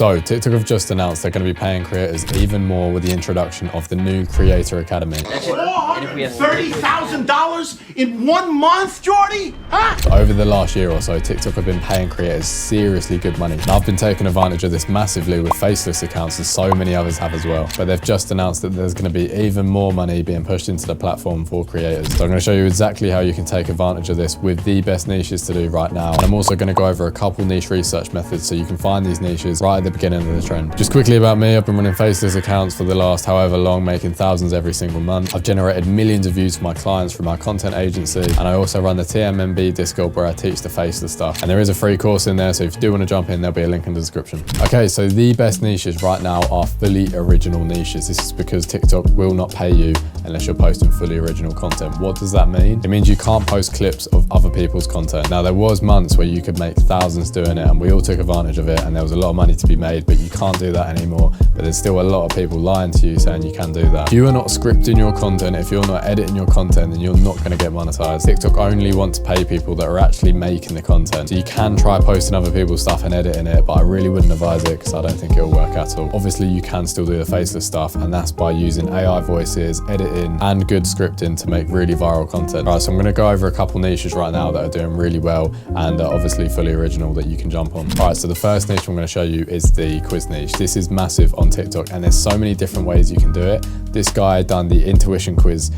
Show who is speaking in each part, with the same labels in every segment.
Speaker 1: So TikTok have just announced they're going to be paying creators even more with the introduction of the new Creator Academy.
Speaker 2: $430,000 in 1 month, Jordy? Huh?
Speaker 1: So over the last year or so, TikTok have been paying creators seriously good money. And I've been taking advantage of this massively with Faceless accounts, as so many others have as well. But they've just announced that there's going to be even more money being pushed into the platform for creators. So I'm going to show you exactly how you can take advantage of this with the best niches to do right now. And I'm also going to go over a couple niche research methods so you can find these niches right at the beginning of the trend. Just quickly about me, I've been running Faceless accounts for the last however long, making thousands every single month. I've generated millions of views for my clients from my content agency, and I also run the TMMB Discord where I teach the Faceless stuff. And there is a free course in there, so if you do want to jump in, there'll be a link in the description. Okay, so the best niches right now are fully original niches. This is because TikTok will not pay you unless you're posting fully original content. What does that mean? It means you can't post clips of other people's content. Now, there was months where you could make thousands doing it, and we all took advantage of it, and there was a lot of money to be made, but you can't do that anymore. But there's still a lot of people lying to you saying you can do that. If you are not scripting your content, if you're not editing your content, then you're not going to get monetized. TikTok only want to pay people that are actually making the content. So you can try posting other people's stuff and editing it, but I really wouldn't advise it because I don't think it'll work at all. Obviously, you can still do the Faceless stuff, and that's by using AI voices, editing, and good scripting to make really viral content. All right, so I'm going to go over a couple niches right now that are doing really well and are obviously fully original that you can jump on. All right, so the first niche I'm going to show you is the quiz niche. This is massive on TikTok, and there's so many different ways you can do it. This guy done the intuition quiz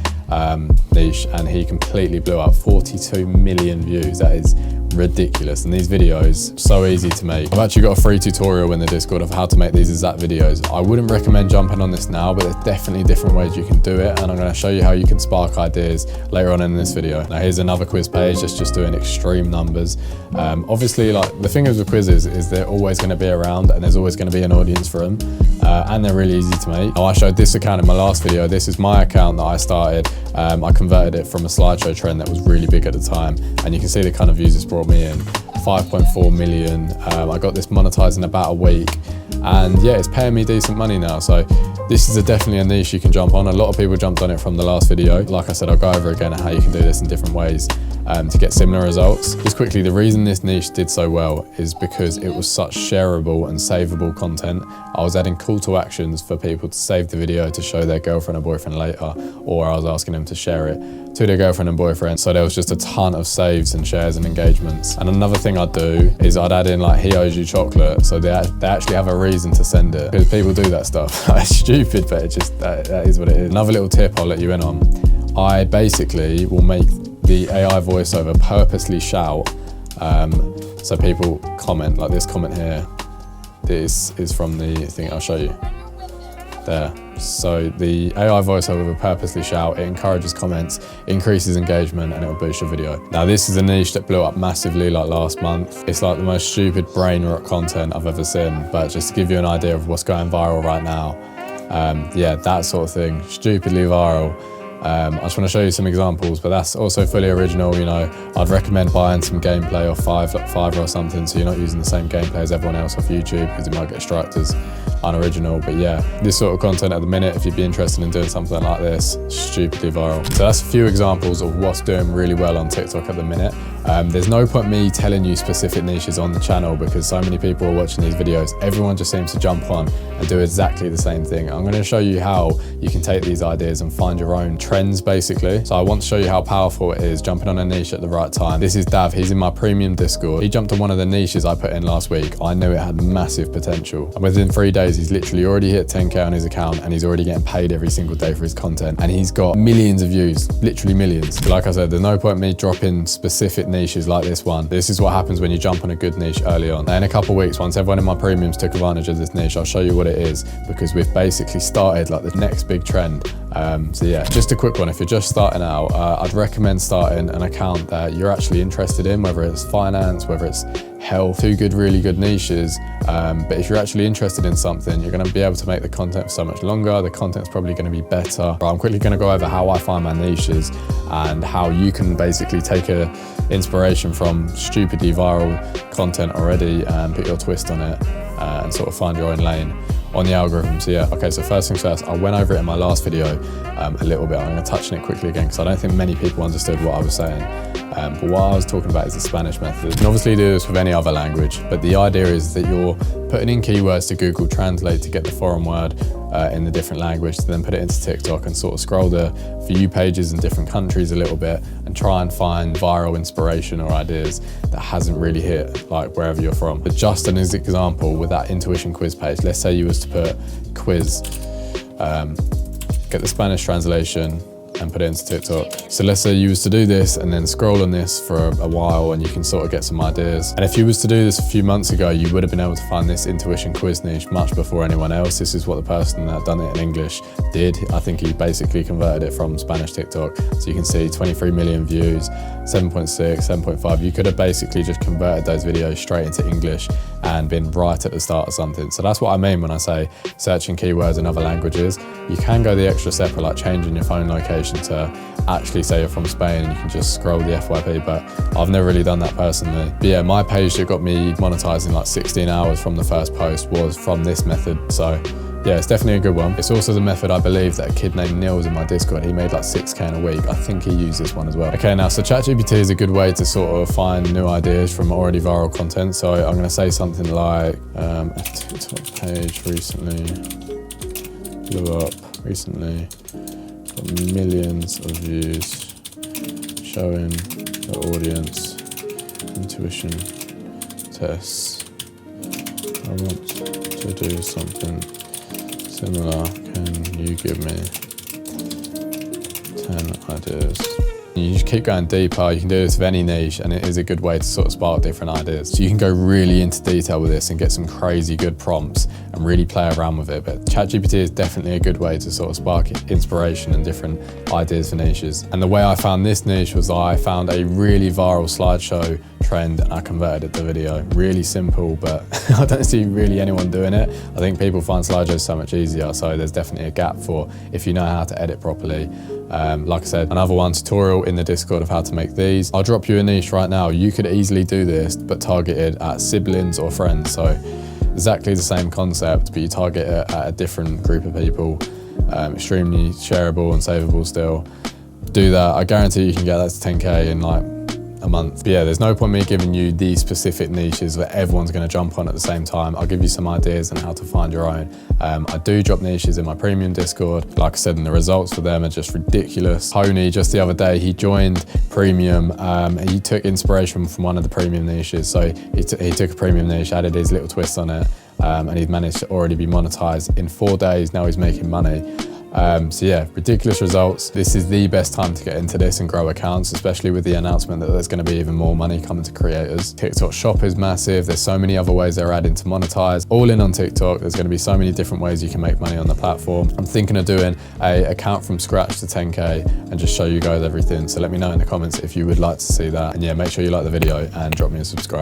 Speaker 1: niche, and he completely blew up 42 million views. That is ridiculous, and these videos so easy to make. I've actually got a free tutorial in the Discord of how to make these exact videos. I wouldn't recommend jumping on this now, but there's definitely different ways you can do it, and I'm going to show you how you can spark ideas later on in this video. Now here's another quiz page that's just doing extreme numbers. Obviously, like, the thing with quizzes is they're always going to be around, and there's always going to be an audience for them, and they're really easy to make. Now, I showed this account in my last video. This is my account that I started. I converted it from a slideshow trend that was really big at the time, and you can see the kind of views it's brought me in. 5.4 million. I got this monetized in about a week, and yeah, it's paying me decent money now. So this is definitely a niche you can jump on. A lot of people jumped on it from the last video. Like I said, I'll go over again how you can do this in different ways to get similar results. Just quickly, the reason this niche did so well is because it was such shareable and savable content. I was adding call to actions for people to save the video to show their girlfriend or boyfriend later, or I was asking them to share it to their girlfriend and boyfriend. So there was just a ton of saves and shares and engagements. And another thing I'd do is I'd add in like, he owes you chocolate, so they actually have a reason to send it, because people do that stuff. It's stupid, but it just that is what it is. Another little tip I'll let you in on, I basically will make the AI voiceover purposely shout, so people comment, like this comment here. This is from the thing I'll show you there. So the AI voiceover will purposely shout, it encourages comments, increases engagement, and it'll boost your video. Now this is a niche that blew up massively like last month. It's like the most stupid brain rot content I've ever seen, but just to give you an idea of what's going viral right now, yeah, that sort of thing, stupidly viral. I just want to show you some examples, but that's also fully original. You know, I'd recommend buying some gameplay off Fiverr or something, so you're not using the same gameplay as everyone else off YouTube, because it might get struck as unoriginal. But yeah, this sort of content at the minute, if you'd be interested in doing something like this, stupidly viral. So that's a few examples of what's doing really well on TikTok at the minute. There's no point me telling you specific niches on the channel, because so many people are watching these videos. Everyone just seems to jump on and do exactly the same thing. I'm going to show you how you can take these ideas and find your own trends, basically. So I want to show you how powerful it is jumping on a niche at the right time. This is Dav. He's in my premium Discord. He jumped on one of the niches I put in last week. I knew it had massive potential, and within 3 days he's literally already hit 10k on his account, and he's already getting paid every single day for his content, and he's got millions of views, literally millions. But like I said, there's no point me dropping specific niches like this one. This is what happens when you jump on a good niche early on. Now in a couple of weeks, once everyone in my premiums took advantage of this niche, I'll show you what it is, because we've basically started like the next big trend. So yeah, just a quick one. If you're just starting out, I'd recommend starting an account that you're actually interested in, whether it's finance, whether it's health, two really good niches. But if you're actually interested in something, you're going to be able to make the content for so much longer. The content's probably going to be better. I'm quickly going to go over how I find my niches and how you can basically take a inspiration from stupidly viral content already and put your twist on it and sort of find your own lane on the algorithm. So yeah, okay, so first things first, I went over it in my last video a little bit. I'm going to touch on it quickly again, because I don't think many people understood what I was saying. But what I was talking about is the Spanish method. You can obviously do this with any other language, but the idea is that you're putting in keywords to Google Translate to get the foreign word in the different language, to then put it into TikTok and sort of scroll the For You pages in different countries a little bit and try and find viral inspiration or ideas that hasn't really hit like wherever you're from. But just as an example, with that intuition quiz page, let's say you was to put quiz, get the Spanish translation and put it into TikTok. So let's say you was to do this and then scroll on this for a while and you can sort of get some ideas. And if you was to do this a few months ago, you would have been able to find this intuition quiz niche much before anyone else. This is what the person that done it in English did. I think he basically converted it from Spanish TikTok. So you can see 23 million views, 7.6, 7.5. You could have basically just converted those videos straight into English and been right at the start of something. So that's what I mean when I say searching keywords in other languages. You can go the extra step of like changing your phone location to actually say you're from Spain and you can just scroll the FYP, but I've never really done that personally. But yeah, my page that got me monetized in like 16 hours from the first post was from this method. So yeah, it's definitely a good one. It's also the method, I believe, that a kid named Neil's in my Discord, he made like 6K in a week. I think he used this one as well. Okay, now, so ChatGPT is a good way to sort of find new ideas from already viral content. So I'm gonna say something like, a TikTok page recently blew up, got millions of views, showing the audience intuition tests. I want to do something similar. Can you give me 10 ideas? You just keep going deeper. You can do this with any niche, and it is a good way to sort of spark different ideas. So you can go really into detail with this and get some crazy good prompts and really play around with it. But ChatGPT is definitely a good way to sort of spark inspiration and different ideas for niches. And the way I found this niche was I found a really viral slideshow trend and I converted it to video. Really simple, but I don't see really anyone doing it. I think people find slideshows so much easier, so there's definitely a gap for if you know how to edit properly. Like I said, another one, tutorial in the Discord of how to make these. I'll drop you a niche right now. You could easily do this, but targeted at siblings or friends. So exactly the same concept, but you target it at a different group of people. Extremely shareable and savable still. Do that, I guarantee you can get that to 10K in like a month. But yeah, there's no point me giving you these specific niches that everyone's going to jump on at the same time. I'll give you some ideas on how to find your own. I do drop niches in my premium Discord. Like I said, and the results for them are just ridiculous. Pony, just the other day, he joined premium and he took inspiration from one of the premium niches. So he took a premium niche, added his little twist on it, and he's managed to already be monetized in 4 days. Now he's making money. So yeah, ridiculous results. This is the best time to get into this and grow accounts, especially with the announcement that there's going to be even more money coming to creators. TikTok Shop is massive. There's so many other ways they're adding to monetize. All in on TikTok, there's going to be so many different ways you can make money on the platform. I'm thinking of doing an account from scratch to 10K and just show you guys everything. So let me know in the comments if you would like to see that. And yeah, make sure you like the video and drop me a subscribe.